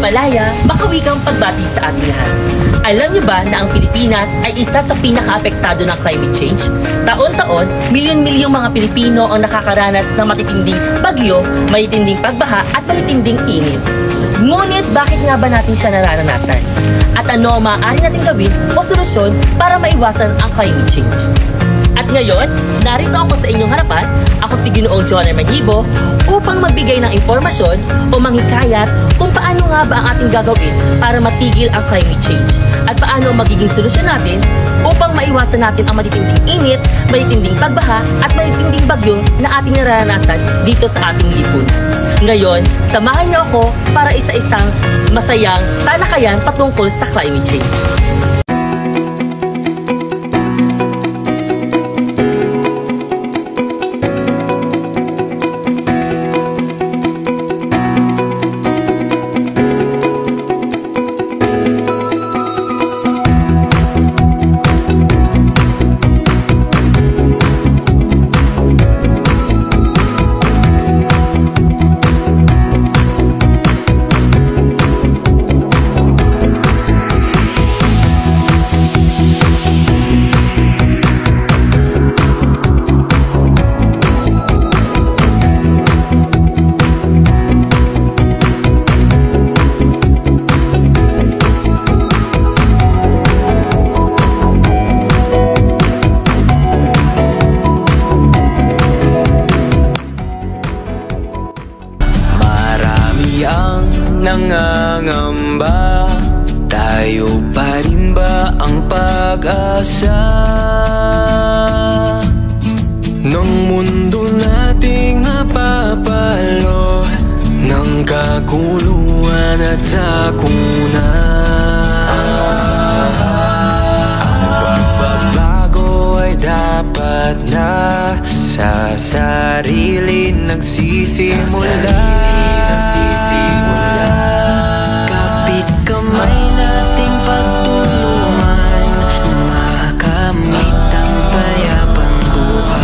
malaya, makawikang pagbati sa ating lahat. Alam niyo ba na ang Pilipinas ay isa sa pinaka-apektado ng climate change? Taon-taon, milyon-milyong mga Pilipino ang nakakaranas ng matitinding bagyo, matitinding pagbaha at matitinding init. Ngunit bakit nga ba natin siya nararanasan? At ano ang maaari natin gawin o solusyon para maiwasan ang climate change? At ngayon, narito ako sa inyong harapan, ako si Ginoong John Armanibo, upang magbigay ng impormasyon o manghikayat kung paano nga ba ang ating gagawin para matigil ang climate change at paano ang magiging solusyon natin upang maiwasan natin ang matitinding init, matitinding pagbaha at matitinding bagyo na ating nararanasan dito sa ating lipunan. Ngayon, samahan niyo ako para isa-isang masayang talakayan patungkol sa climate change. Nangangamba, tayo pa rin ba ang pag-asa ng mundo nating napapalo ng kaguluhan at sakunan? Ang pagbabago ay dapat na sa sarili nagsisimula. Kapit kamay nating pagtulungan, makamit ang payapang buhay.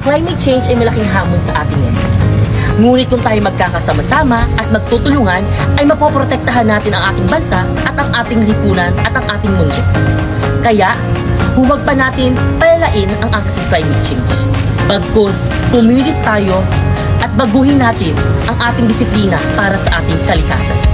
Climate change ay malaking hamon sa atin ngayon. Ngunit kung tayo magkakasama-sama at magtutulungan, ay mapoprotektahan natin ang ating bansa at ang ating lipunan at ang ating mundo. Kaya, huwag pa natin palalain ang ating climate change. Bagkus, communities tayo at baguhin natin ang ating disiplina para sa ating kalikasan.